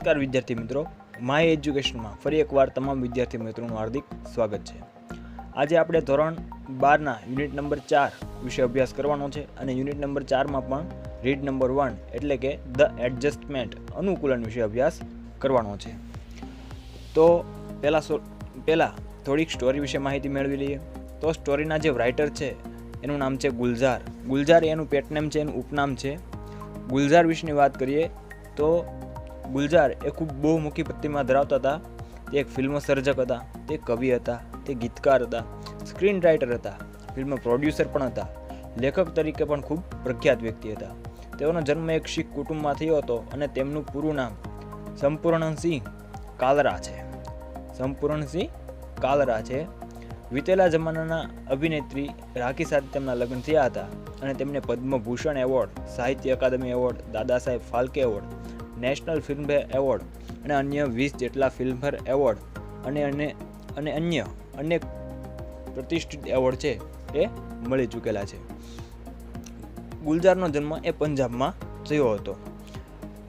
નમસ્કાર વિદ્યાર્થી મિત્રો, માય એજ્યુકેશનમાં ફરી એકવાર તમામ વિદ્યાર્થી મિત્રોનું હાર્દિક સ્વાગત છે. આજે આપણે ધોરણ 12ના યુનિટ નંબર 4 વિશે અભ્યાસ કરવાનો છે અને યુનિટ નંબર 4માં પણ રીડ નંબર 1 એટલે કે ધ એડજસ્ટમેન્ટ અનુકૂલન વિશે અભ્યાસ કરવાનો છે. તો પહેલાં થોડીક સ્ટોરી વિશે માહિતી મેળવી લઈએ. તો સ્ટોરીના જે રાઇટર છે એનું નામ છે ગુલઝાર. ગુલઝાર એનું પેટનેમ છે, એનું ઉપનામ છે. ગુલઝાર વિશેની વાત કરીએ તો ગુલઝાર એ ખૂબ બહુમુખી પ્રતિમા ધરાવતા હતા. તે એક ફિલ્મ સર્જક હતા, તે કવિ હતા, તે ગીતકાર હતા, સ્ક્રીન રાઇટર હતા, ફિલ્મ પ્રોડ્યુસર પણ હતા, લેખક તરીકે પણ ખૂબ પ્રખ્યાત વ્યક્તિ હતા. તેઓનો જન્મ એક શીખ કુટુંબમાં થયો હતો અને તેમનું પૂરું નામ સંપૂર્ણસિંહ કાલરા છે. સંપૂર્ણસિંહ કાલરા છે. વીતેલા જમાનાના અભિનેત્રી રાખી સાથે તેમના લગ્ન થયા હતા અને તેમને Padma Bhushan award, Sahitya Akademi award, Dada Saheb Phalke award, national Filmfare award અને અન્ય 20 જેટલા ફિલ્મફેર એવોર્ડ અને અન્ય અનેક પ્રતિષ્ઠિત એવોર્ડ છે એ મળી ચૂકેલા છે. ગુલઝારનો જન્મ એ પંજાબમાં થયો હતો.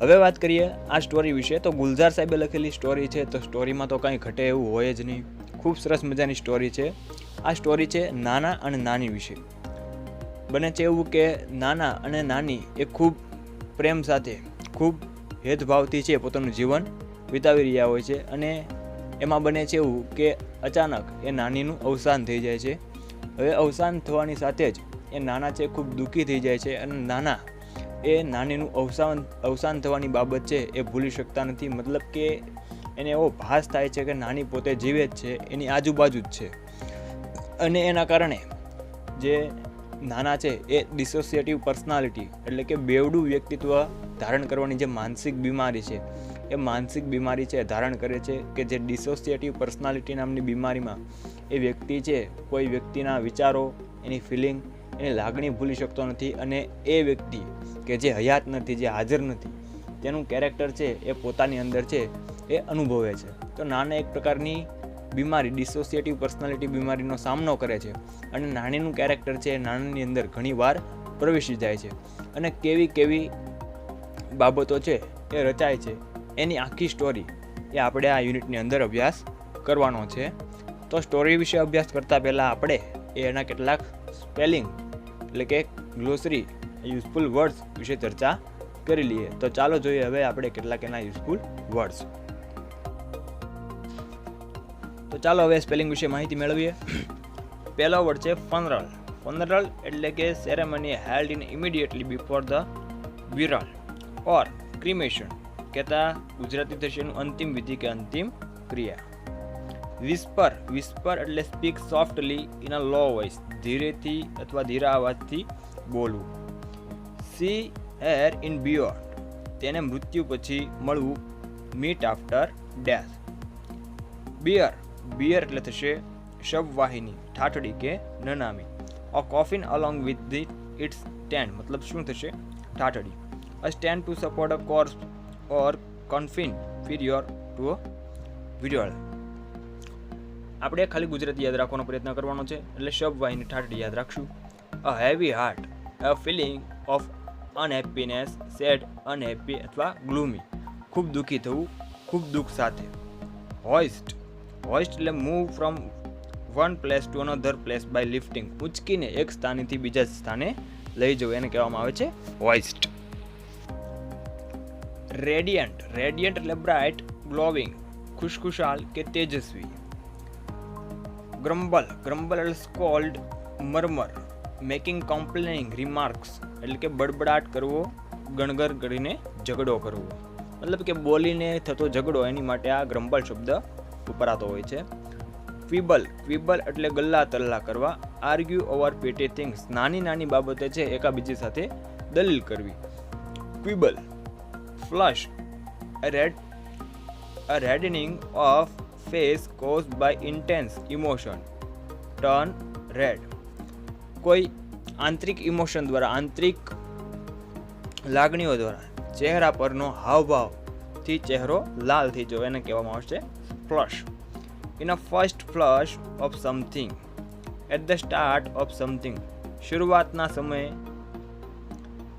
હવે વાત કરીએ આ સ્ટોરી વિશે. તો ગુલઝાર સાહેબે લખેલી સ્ટોરી છે, તો સ્ટોરીમાં તો કંઈ ઘટે એવું હોય જ નહીં. ખૂબ સરસ મજાની સ્ટોરી છે. આ સ્ટોરી છે નાના અને નાની વિશે. બને છે એવું કે નાના અને નાની એ ખૂબ પ્રેમ સાથે, ખૂબ હેદભાવથી છે પોતાનું જીવન વિતાવી રહ્યા હોય છે અને એમાં બને છે એવું કે અચાનક એ નાનીનું અવસાન થઈ જાય છે. હવે અવસાન થવાની સાથે જ એ નાના છે ખૂબ દુઃખી થઈ જાય છે અને નાના એ નાનીનું અવસાન થવાની બાબત છે એ ભૂલી શકતા નથી. મતલબ કે એને એવો ભાસ થાય છે કે નાની પોતે જીવે જ છે, એની આજુબાજુ જ છે અને એના કારણે જે નાના છે એ ડિસોસિએટિવ પર્સનાલિટી એટલે કે બેવડું વ્યક્તિત્વ ધારણ કરવાની જે માનસિક બીમારી છે એ માનસિક બીમારી છે ધારણ કરે છે કે જે ડિસોસિએટિવ પર્સનાલિટી નામની બીમારીમાં એ વ્યક્તિ છે કોઈ વ્યક્તિના વિચારો, એની ફિલિંગ, એની લાગણી ભૂલી શકતો નથી અને એ વ્યક્તિ કે જે હયાત નથી, જે હાજર નથી, તેનું કેરેક્ટર છે એ પોતાની અંદર છે એ અનુભવે છે. તો નાના એક પ્રકારની બીમારી, ડિસોસિએટિવ પર્સનાલિટી બીમારીનો સામનો કરે છે અને નાનીનું કેરેક્ટર છે એ નાનાની અંદર ઘણી વાર પ્રવેશી જાય છે અને કેવી બાબતો છે એ રચાય છે એની આખી સ્ટોરી એ આપણે આ યુનિટની અંદર અભ્યાસ કરવાનો છે. તો સ્ટોરી વિશે અભ્યાસ કરતાં પહેલાં આપણે એના કેટલાક સ્પેલિંગ એટલે કે ગ્લોસરી, યુઝફુલ વર્ડ્સ વિશે ચર્ચા કરી લઈએ. તો ચાલો જોઈએ હવે આપણે કેટલાક એના યુઝફુલ વર્ડ્સ. તો ચાલો હવે સ્પેલિંગ વિશે માહિતી મેળવીએ. પહેલો વર્ડ છે ફનરલ. ફનરલ એટલે કે ceremony held in immediately before the burial or cremation. કહેતા ગુજરાતી થશે એનું અંતિમ વિધિ કે અંતિમ ક્રિયા. વિસ્પર. વિસ્પર એટલે speak softly in a low voice. ધીરેથી અથવા ધીરા અવાજથી બોલવું. See her in beyond. તેને મૃત્યુ પછી મળવું. Meet after death. Bier. Bier એટલે થશે શબવાહિની, ઠાઠડી કે નનામી. A coffin along with its stand. મતલબ શું થશે? ઠાઠડી. A stand to support a corpse or confine inferior to a vidual. આપણે ખાલી ગુજરાતી યાદ રાખવાનો પ્રયત્ન કરવાનો છે એટલે શબવાહિની, ઠાઠડી યાદ રાખશું. A heavy heart, a feeling of unhappiness, sad, unhappy અથવા gloomy. ખૂબ દુઃખી થવું, ખૂબ દુઃખ સાથે. Hoist. Hoist એટલે move from one place to another place by lifting. ઉંચકીને એક સ્થાનેથી બીજા સ્થાને લઈ જવું, એને કહેવામાં આવે છે hoist. રેડિયન્ટ. રેડિયન્ટ એટલે બ્રાઇટ, ગ્લોવિંગ, ખુશખુશાલ કે તેજસ્વી. ગ્રમ્બલ. ગ્રમ્બલ એટલે સ્કોલ્ડ, મરમર, મેકિંગ કમ્પ્લેનિંગ રિમાર્ક્સ એટલે કે બડબડાટ કરવો, ગણગર કરીને ઝઘડો કરવો. મતલબ કે બોલીને થતો ઝઘડો, એની માટે આ ગ્રમ્બલ શબ્દ વપરાતો હોય છે. ક્વિબલ. ક્વિબલ એટલે ગલ્લા તલ્લા કરવા, આર્ગ્યુ ઓવર પેટી થિંગ્સ. નાની નાની બાબતે છે એકાબીજી સાથે દલીલ કરવી. ક્વિબલ. Flush, a reddening of face caused by intense emotion. Turn red. કોઈ આંતરિક ઇમોશન દ્વારા, આંતરિક લાગણીઓ દ્વારા ચહેરા પરનો હાવભાવથી ચહેરો લાલ થઈ જવો, એને કહેવામાં આવે છે flush. In a first flush of something, at the start of something. શરૂઆતના સમયે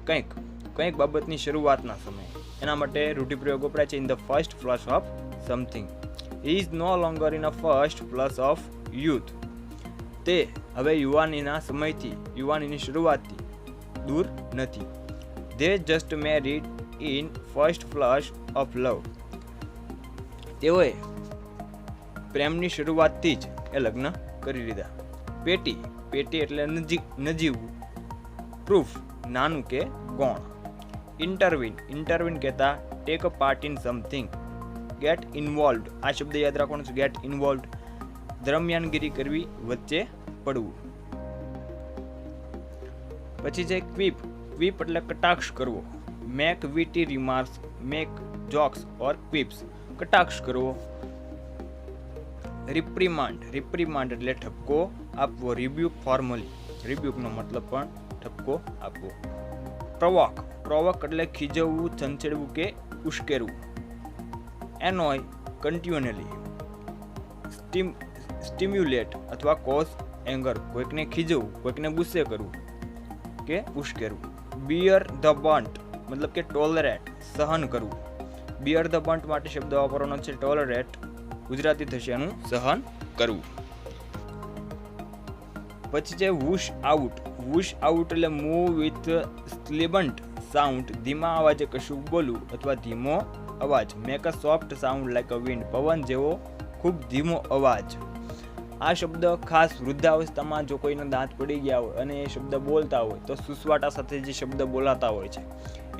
કંઈક બાબતની શરૂઆતના સમયે. એના માટે રૂઢિપ્રયોગ વપરાય છે. In the first flush of something. He is no longer in a first flush of youth. તે હવે યુવાનીના સમયથી, યુવાનીની શરૂઆતથી દૂર નથી. They just married in first flush of love. તેઓએ પ્રેમની શરૂઆતથી જ એ લગ્ન કરી લીધા. પેટી, પેટી એટલે નજીવું. પ્રૂફ, નાનું કે ગૌણ. ઇન્ટરવીન, ઇન્ટરવીન કહેતા take a part in something. Get involved, આ શબ્દ યાદ રાખવાનો છે. ગેટ ઇન્વોલ્વડ, દરમિયાનગીરી કરવી, વચ્ચે પડવું. પછી છે ક્વિપ. ક્વિપ એટલે કટાક્ષ કરવો. Make witty remarks, make jokes or quips, કટાક્ષ કરવો. રિપ્રિમાન્ડ, રિપ્રિમાન્ડ એટલે ઠપકો આપવો. રિબ્યુક ફોર્મલી, રિબ્યુકનો મતલબ પણ ઠપકો આપવો. પ્રોવોક, પ્રોવોક એટલે ખીજવવું, છંછેડવું કે ઉશ્કેરવું. Annoy, continually. સ્ટિમ્યુલેટ અથવા કોઝ એંગર, કોઈકને ખીજવવું, કોઈકને ગુસ્સે કરવું કે ઉશ્કેરવું. બિયર ધ બન્ટ મતલબ કે ટોલરેટ, સહન કરવું. બિયર ધ બન્ટ માટે શબ્દ વાપરવાનો છે ટોલરેટ. ગુજરાતી થશે એનું સહન કરવું. પછી છે વૂશ આઉટ. વૂશ આઉટ એટલે મૂવ વિથ સ્લિબન્ટ સાઉન્ડ, ધીમા અવાજે કશું બોલવું અથવા ધીમો અવાજ. Make a soft sound like a wind, પવન જેવો ખૂબ ધીમો અવાજ. આ શબ્દ ખાસ વૃદ્ધાવસ્થામાં જો કોઈના દાંત પડી ગયા હોય અને એ શબ્દ બોલતા હોય તો સુસવાટા સાથે જે શબ્દ બોલાતા હોય છે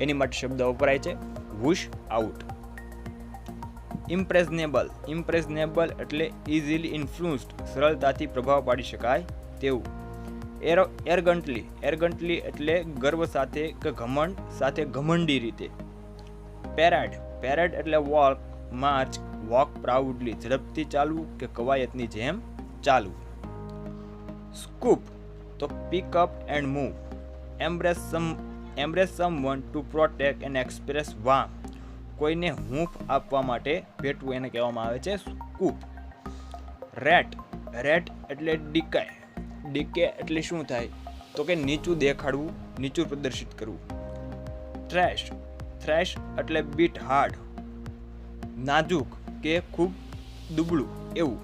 એની માટે શબ્દ વપરાય છે વૂશ આઉટ. ઇમ્પ્રેઝનેબલ, ઇમ્પ્રેઝનેબલ એટલે ઇઝીલી ઇન્ફ્લુઅન્સ્ડ, સરળતાથી પ્રભાવ પાડી શકાય તેવું. એરગન્ટલી, એરગન્ટલી એટલે ગર્વ સાથે કે ઘમંડ સાથે, ઘમંડી રીતે. પેરેડ, પેરેડ એટલે વોક, માર્ચ, વોક પ્રાઉડલી, ઝડપથી ચાલવું કે કવાયતની જેમ ચાલવું. Scoop to pick up and move. Embrace someone to protect and express warm, કોઈને હૂંફ આપવા માટે ભેટવું એને કહેવામાં આવે છે સ્કૂપ. રેટ, રેટ એટલે ડીકે. ડીકે એટલે શું થાય તો કે નીચું દેખાડવું, નીચું પ્રદર્શિત કરવું. થ્રેશ, થ્રેશ એટલે બીટ હાર્ડ, નાજુક કે ખૂબ દુબળું એવું.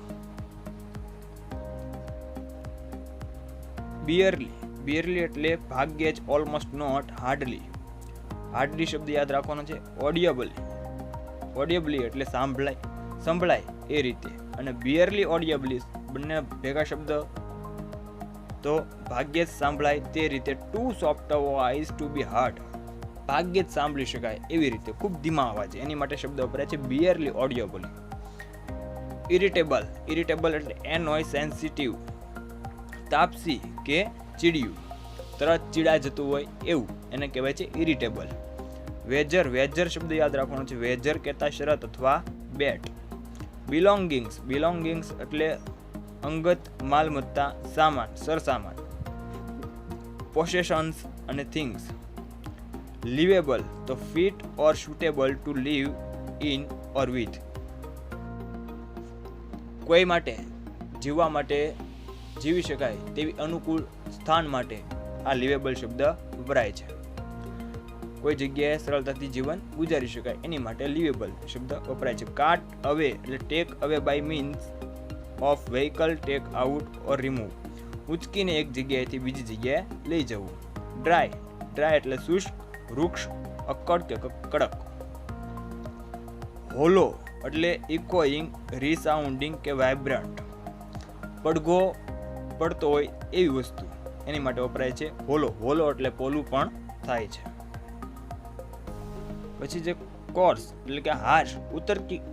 બિયરલી, બિયરલી એટલે ભાગ્યે જ, ઓલમોસ્ટ નોટ, હાર્ડલી. હાર્ડલી શબ્દ યાદ રાખવાનો છે. ઓડિયબલી, ઓડિયબલી એટલે સંભળાય એ રીતે. અને બિયરલી ઓડિયબલી બંને ભેગા શબ્દ તો ભાગ્યે જ સાંભળાય તે રીતે. Too soft voice to be heard, ભાગ્યે જ સાંભળી શકાય એવી રીતે, ખૂબ ધીમા અવાજે, એની માટે શબ્દ વપરાય છે બિયરલી ઓડિયબલી. ઇરિટેબલ, ઇરિટેબલ એટલે એનોય, સેન્સિટિવ, તાપસી કે ચીડિયું, તરત ચીડા જતું હોય એવું, એને કહેવાય છે ઇરિટેબલ. વેજર, વેજર શબ્દ યાદ રાખવાનો છે. વેજર કહેતા શરત અથવા બેટ. બિલોંગિંગ્સ, બિલોંગિંગ્સ એટલે અંગત માલમત્તા, સામાન, સરસામાન. પોસેશન્સ અને થિંગ્સ. લિવેબલ તો fit or suitable to live in or with, કોઈ માટે, જીવવા માટે, જીવી શકાય તેવી અનુકૂળ સ્થાન માટે આ લિવેબલ શબ્દ વપરાય છે. કોઈ જગ્યાએ સરળતાથી જીવન ગુજારી શકાય એની માટે લિવેબલ શબ્દ વપરાય છે. કાટ અવે એટલે take away by means of vehicle, take out or remove, ઉચકીને એક જગ્યાએથી બીજી જગ્યાએ લઈ જવું. ડ્રાય, ડ્રાય એટલે શુષ્ક, વૃક્ષ, અક્કડ કે કડક. હોલો એટલે ઇકોઈંગ, રિસાઉન્ડિંગ કે વાઇબ્રન્ટ, પડઘો પડતો હોય એવી વસ્તુ, એની માટે વપરાય છે હોલો. હોલો એટલે પોલું પણ થાય છે. પછી જે કોર્સ એટલે કે હાર્શ,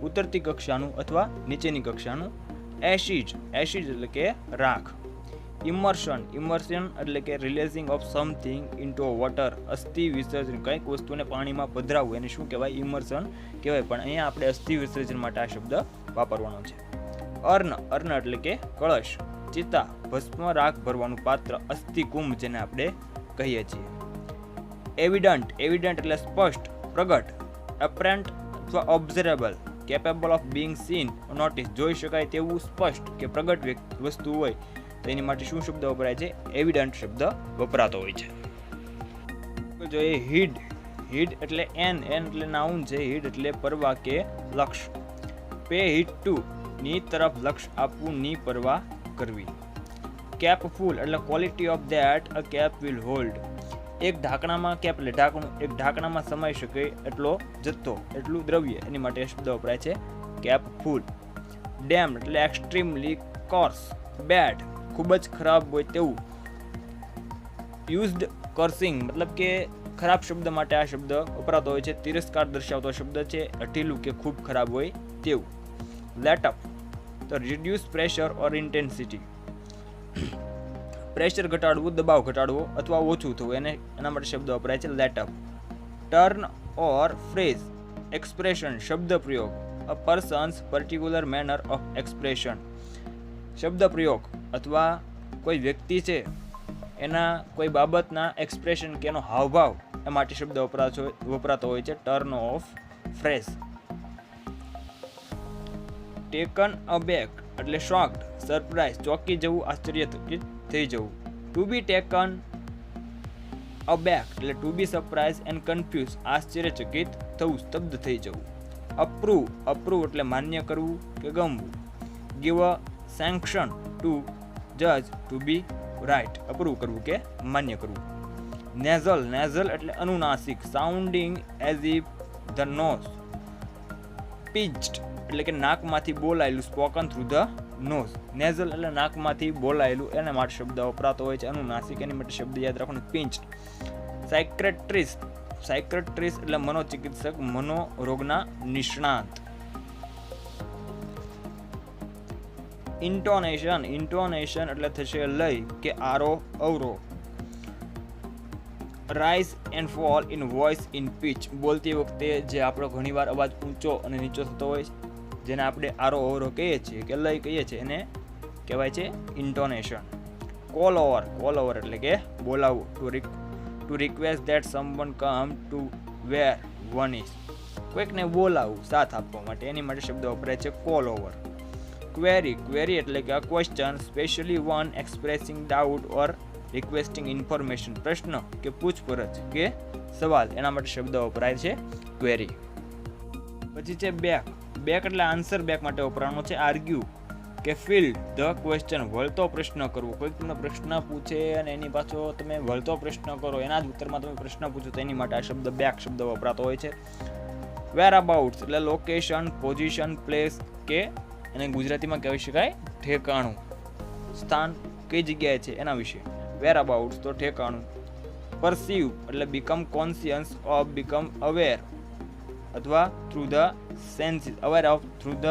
ઉતરતી કક્ષાનું અથવા નીચેની કક્ષાનું. એશિડ, એશિડ એટલે કે રાખ. ઇમર્શન, ઇમર્શન એટલે કે releasing of something into water, અસ્થિ વિસર્જન, કંઈક વસ્તુને પાણીમાં પધરાવવું એને શું કહેવાય? ઇમર્શન કહેવાય. પણ અહીંયા આપણે અસ્થિ વિસર્જન માટે આ શબ્દ વાપરવાનો છે. અર્ન, અર્ન એટલે કે કળશ. ચિતા, ભસ્મ રાખ ભરવાનું પાત્ર, અસ્થિ કુંભ જેને આપણે કહીએ છીએ. એવિડન્ટ, એવિડન્ટ એટલે સ્પષ્ટ, પ્રગટ. અપરેન્ટ અથવા observable, capable of being scene, notice, જોઈ શકાય તેવું, સ્પષ્ટ કે પ્રગટ વસ્તુ હોય તો એની માટે શું શબ્દ વપરાય છે? એવિડન્ટ શબ્દ વપરાતો હોય છે. જો એ હિડ, હીડ એટલે એન એટલે નાઉન છે, હીડ એટલે પરવા કે લક્ષ. પે હીડ ટુ ની તરફ લક્ષ આપવું, ની પરવા કરવી. કેપ ફૂલ એટલે quality of that a cap will hold. એક ઢાંકણામાં કેપ એટલે ઢાંકણું, એક ઢાંકણામાં સમાઈ શકે એટલો જથ્થો, એટલું દ્રવ્ય, એની માટે શબ્દ વપરાય છે કેપ ફૂલ. ડેમ એટલે એક્સ્ટ્રીમલી કોર્સ, બેડ ખૂબ જ ખરાબ હોય તેવું. યુઝડ કર્સિંગ મતલબ કે ખરાબ શબ્દ માટે આ શબ્દ વપરાતો હોય છે, તિરસ્કાર દર્શાવતો શબ્દ છે, અઠીલું કે ખૂબ ખરાબ હોય તેવું. લેટ અપ તો રિડ્યુસ પ્રેશર ઓર ઇન્ટેન્સિટી, પ્રેશર ઘટાડવું, દબાવ ઘટાડવો અથવા ઓછું થવું, એના માટે શબ્દ વપરાય છે let up. Turn or phrase expression શબ્દ પ્રયોગ, a person's particular manner of expression. શબ્દ પ્રયોગ અથવા કોઈ વ્યક્તિ છે એના કોઈ બાબતના એક્સપ્રેશન કે એનો હાવભાવ એ માટે શબ્દ વપરાતો હોય છે turn off phrase. Taken aback એટલે શોક્ડ, સરપ્રાઇઝ ચોંકી જવું, આશ્ચર્યચકિત થઈ જવું. ટુ બી ટેકન અબેક એટલે to be surprise and confuse, આશ્ચર્યચકિત થવું, સ્તબ્ધ થઈ જવું. અપ્રૂવ એટલે માન્ય કરવું કે ગમવું. ગીવ અ સેન્ક્શન ટુ જજ ટુ બી રાઇટ, અપ્રૂવ કરવું કે માન્ય કરવું. નેઝલ એટલે અનુનાસિક, sounding as if the nose. Pitched એટલે કે નાકમાંથી બોલાયેલું, spoken through the nose. Nasal એટલે નાકમાંથી બોલાયેલું, એના માટે શબ્દ વપરાતો હોય છે અનુનાસિક, એની માટે શબ્દ યાદ રાખવાનો પિંચ્ડ. સાયક્રેટ્રિસ્ટ એટલે મનોચિકિત્સક, મનોરોગના નિષ્ણાત. ઇન્ટોનેશન એટલે થશે લય કે આરો અવરો. Rise and fall in voice in pitch, બોલતી વખતે જે આપણો ઘણીવાર અવાજ ઊંચો અને નીચો થતો હોય છે, જેને આપણે આરો અવરો કહીએ છીએ કે લય કહીએ છીએ, એને કહેવાય છે ઇન્ટોનેશન. કોલ ઓવર એટલે કે બોલાવવું, to request that someone come to where one is, કોઈકને બોલાવવું સાથ આપવા માટે, એની માટે શબ્દ વપરાય છે કોલ ઓવર. ક્વેરી એટલે કે question, specially one expressing doubt or requesting information, પ્રશ્ન કે પૂછપરછ કે સવાલ, એના માટે શબ્દ વપરાય છે ક્વેરી. પછી છે બેક એટલે આન્સર બેક માટે વપરાવાનો છે આર્ગ્યુ કે ફિલ્ડ ધ ક્વેશ્ચન, વળતો પ્રશ્ન કરવો. કોઈક તમને પ્રશ્ન પૂછે અને એની પાછો તમે વળતો પ્રશ્ન કરો, એના જ ઉત્તરમાં તમે પ્રશ્ન પૂછો, તો એની માટે આ શબ્દ બેક શબ્દ વપરાતો હોય છે. વેરઅબાઉટ્સ એટલે લોકેશન, પોઝિશન, પ્લેસ કે એને ગુજરાતીમાં કહી શકાય ઠેકાણું, સ્થાન કઈ જગ્યાએ છે એના વિશે. વેરઅબાઉટ્સ તો ઠેકાણું. પરસીવ એટલે become conscious of, become aware અથવા through the senses, aware of through the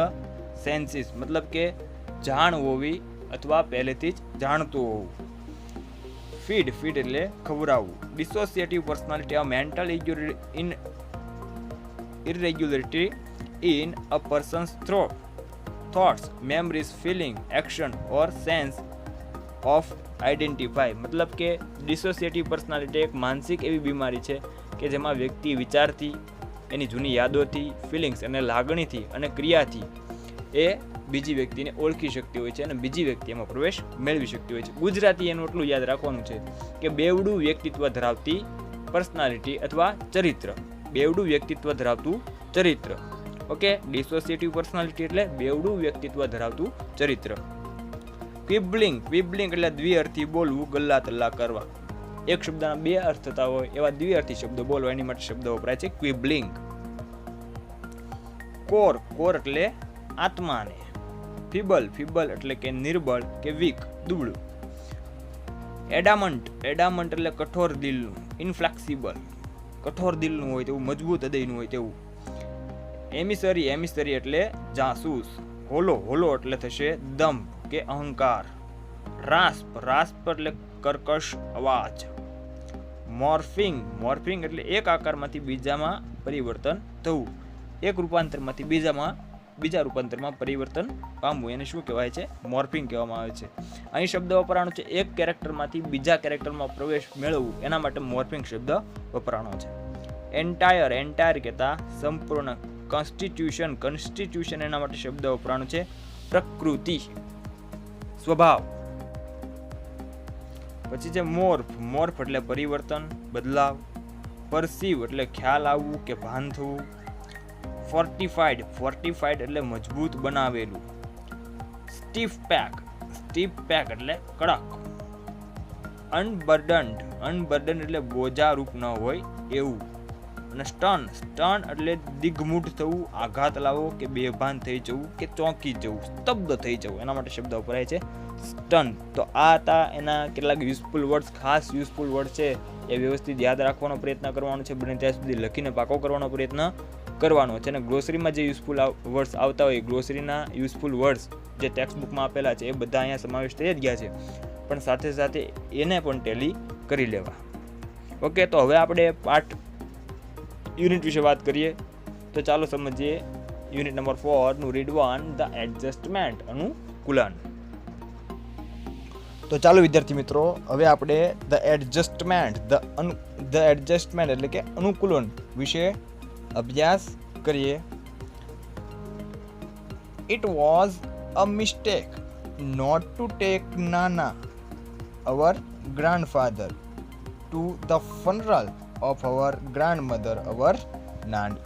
senses મતલબ કે જાણ હોવી અથવા પહેલેથી જ જાણતું હોવું. ફીડ એટલે ખવડાવવું. ડિસોસિએટિવ પર્સનાલિટી આ mental irregularity in a person's thoughts, memories, feeling, action or sense of identify. મતલબ કે ડિસોસિએટિવ પર્સનાલિટી એક માનસિક એવી બીમારી છે કે જેમાં વ્યક્તિ વિચારથી, એની જૂની યાદોથી, ફિલિંગ્સ અને લાગણીથી અને ક્રિયાથી એ બીજી વ્યક્તિને ઓળખી શકતી હોય છે અને બીજી વ્યક્તિ એમાં પ્રવેશ મેળવી શકતી હોય છે. ગુજરાતી એનું એટલું યાદ રાખવાનું છે કે બેવડું વ્યક્તિત્વ ધરાવતી પર્સનાલિટી અથવા ચરિત્ર, બેવડું વ્યક્તિત્વ ધરાવતું ચરિત્ર. ઓકે, ડિસોસિએટિવ પર્સનાલિટી એટલે બેવડું વ્યક્તિત્વ ધરાવતું ચરિત્ર. ક્વિબ્લિંગ એટલે દ્વિઅર્થી બોલવું, ગલ્લા તલ્લા કરવા. એક શબ્દના બે અર્થ થતા હોય એવા દ્વિઅર્થી શબ્દો બોલવા, એની માટે શબ્દ વપરાય છે ક્વિબ્લિંગ. કોર એટલે આત્માને. ફીબલ એટલે કે નિર્બળ કે વીક, દુબળું. એડામન્ટ એટલે કઠોર દિલનું. ઇનફ્લેક્સિબલ કઠોર દિલનું હોય તેવું, મજબૂત હૃદયનું હોય તેવું. એમિસરી એટલે જાસૂસ. હોલો એટલે થશે દંભ કે અહંકાર. રાસ્પ એટલે કર્કશ અવાજ. મોર્ફિંગ એટલે એક આકારમાંથી બીજામાં પરિવર્તન થવું, એક રૂપાંતરમાંથી બીજા રૂપાંતરમાં પરિવર્તન પામવું, એને શું કહેવાય છે? મોર્ફિંગ કહેવામાં આવે છે. અહીં શબ્દ વપરાણો છે એક કેરેક્ટરમાંથી બીજા કેરેક્ટરમાં પ્રવેશ મેળવવું, એના માટે મોર્ફિંગ શબ્દ વપરાણો છે. એન્ટાયર કહેતા સંપૂર્ણ. કોન્સ્ટિટ્યુશન એના માટે શબ્દ વપરાણો છે પ્રકૃતિ, સ્વભાવ. પછી છે મોર્ફ એટલે પરિવર્તન, બદલાવ. પરસીવ એટલે ખ્યાલ આવવું કે ભાન થવું. ફોર્ટિફાઈડ એટલે મજબૂત બનાવેલું. સ્ટીફ પેક એટલે કડક. અનબર્ડન એટલે બોજારૂપ ન હોય એવું. અને સ્ટન એટલે દિગ્મૂઢ થવું, આઘાત લાવવો કે બેભાન થઈ જવું કે ચોંકી જવું, સ્તબ્ધ થઈ જવું, એના માટે શબ્દ વપરાય છે સ્ટન. તો આ હતા એના કેટલાક યુઝફુલ વર્ડ્સ. ખાસ યુઝફુલ વર્ડ છે એ વ્યવસ્થિત યાદ રાખવાનો પ્રયત્ન કરવાનો છે, બને ત્યાં સુધી લખીને પાકો કરવાનો પ્રયત્ન કરવાનો છે. અને ગ્લોસરીમાં જે યુઝફુલ વર્ડ્સ આવતા હોય, ગ્લોસરીના યુઝફુલ વર્ડ્સ જે ટેક્સ્ટ બુકમાં આપેલા છે એ બધા અહીંયા સમાવેશ થઈ જ ગયા છે, પણ સાથે સાથે એને પણ ટેલી કરી લેવા. ઓકે, તો હવે આપણે પાર્ટ યુનિટ વિશે વાત કરીએ. તો ચાલો સમજીએ યુનિટ નંબર 4 નું રીડ 1 ધ એડજસ્ટમેન્ટ, અનુકૂલન. તો ચાલો વિદ્યાર્થી મિત્રો, હવે આપણે ધ એડજસ્ટમેન્ટ એટલે કે અનુકૂલન વિશે અભ્યાસ કરીએ. It was a mistake not to take Nana, our grandfather, to the funeral of our grandmother, our Nani.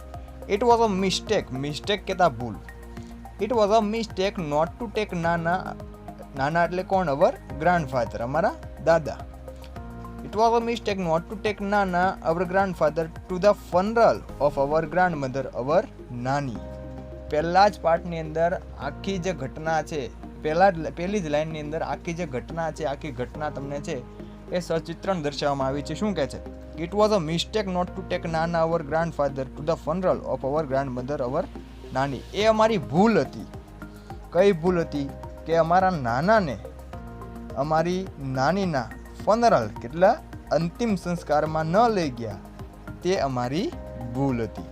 It was a mistake કહેતા ભૂલ. It was a mistake not to take Nana એટલે કોણ? our grandfather, અમારા દાદા. It was a mistake not to take Nana, our grandfather, to the funeral of our grandmother, our Nani. પહેલા જ પાઠની અંદર આખી જે ઘટના છે, પહેલી જ લાઈનની અંદર આખી જે ઘટના છે, આખી ઘટના તમને છે એ સચિત્રણ દર્શાવવામાં આવી છે. શું કહે છે? It was a mistake not to take Nana, our grandfather, to the funeral of our grandmother, our Nani. એ અમારી ભૂલ હતી. કઈ ભૂલ હતી? કે અમારા નાનાને અમારી નાનીના ફનરલ કેટલા અંતિમ સંસ્કારમાં ન લઈ ગયા, તે અમારી ભૂલ હતી.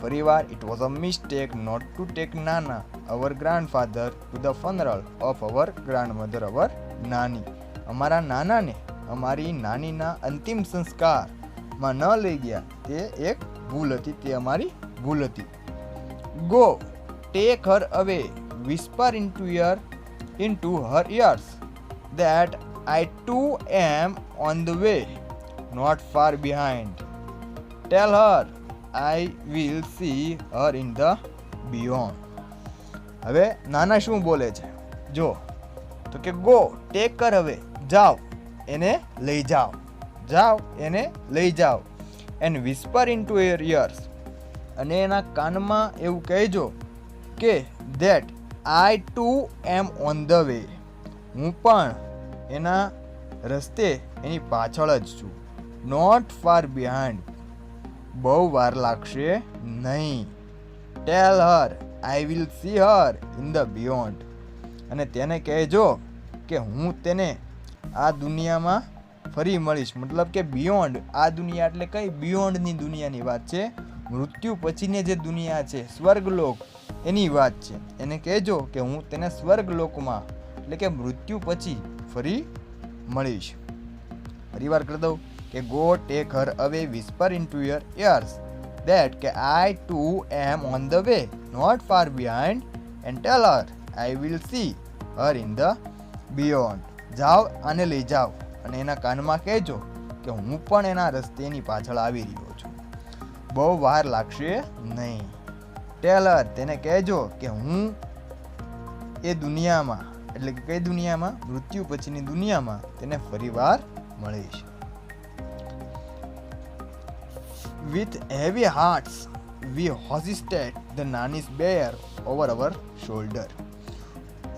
ફરીવાર, it was a mistake not to take nana, our grandfather, to the funeral of our grandmother, our nani. અમારા નાનાને અમારી નાનીના અંતિમ સંસ્કારમાં ન લઈ ગયા, તે એક ભૂલ હતી, તે અમારી ભૂલ હતી. ગો, ટેક હર અવે, whisper into her ears that I too am on the way, not far behind. Tell her I will see her in the beyond. હવે નાના શું બોલે છે જો, તો કે ગો, ટેક કર, હવે જાઓ, એને લઈ જાઓ, એને લઈ જાઓ. And whisper into her ears, અને એના કાનમાં એવું કહેજો કે that I too am on the way, હું પણ એના રસ્તે એની પાછળ જ છું. Not far behind, બહુ વાર લાગશે નહીં. Tell her I will see her in the beyond, અને તેને કહેજો કે હું તેને આ દુનિયામાં ફરી મળીશ. મતલબ કે બિયોન્ડ, આ દુનિયા એટલે કઈ? બિયોન્ડની દુનિયાની વાત છે. મૃત્યુ પછીની જે દુનિયા છે, સ્વર્ગલોક, એની વાત છે. એને કહેજો કે હું તેને સ્વર્ગલોકમાં એટલે કે મૃત્યુ પછી ફરી મળીશ. ફરીવાર કરી દઉં કે go, take her away, whisper into your ears that કે I too am on the way, not far behind, and tell her I will see her in the beyond. જાઓ, આને લઈ જાઓ, અને એના કાનમાં કહેજો કે હું પણ એના રસ્તે એની પાછળ આવી રહ્યો છું, બહુ વાર લાગશે નહીં. ટેલર, તેને કહેજો કે હું એ દુનિયામાં એટલે કે કઈ દુનિયામાં? મૃત્યુ પછીની દુનિયામાં તેને ફરીવાર મળીશ. With heavy hearts we hoisted the Nani's bier over our shoulder.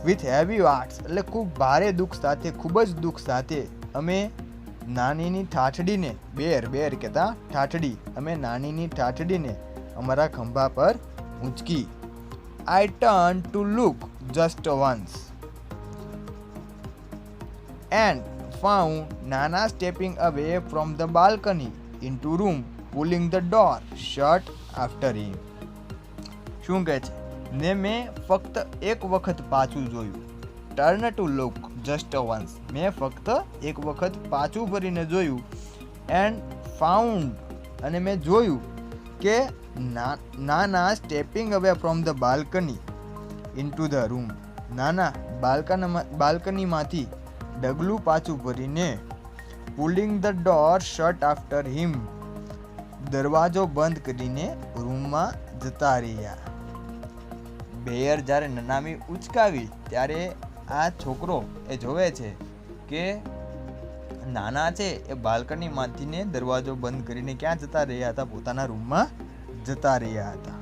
With heavy hearts એટલે ખૂબ ભારે દુઃખ સાથે, ખૂબ જ દુઃખ સાથે અમે નાનીની ઠાઠડીને, બેર કહેતા ઠાઠડી, અમે નાનીની ઠાઠડીને અમારા ખંભા પર ઊંચકી. I turned to look just once and found Nana stepping away from the balcony into room, pulling the door shut after him. શું કહે છે? ને મેં ફક્ત એક વખત પાછું જોયું. Turn to look just once, મેં ફક્ત એક વખત પાછું ફરીને જોયું. એન્ડ ફાઉન્ડ, અને મેં જોયું કે nana stepping away from the balcony into the room, નાના બાલ્કનીમાંથી ડગલું પાછું ભરીને pulling the door shut after him. દરવાજો બંધ કરીને રૂમમાં જતા રહ્યા. બેયર જ્યારે નનામી ઉચકાવી ત્યારે આ છોકરો એ જોવે છે કે નાના છે એ બાલ્કનીમાંથીને દરવાજો બંધ કરીને ક્યાં જતા રહ્યા હતા? પોતાના રૂમમાં જતા રહ્યા હતા.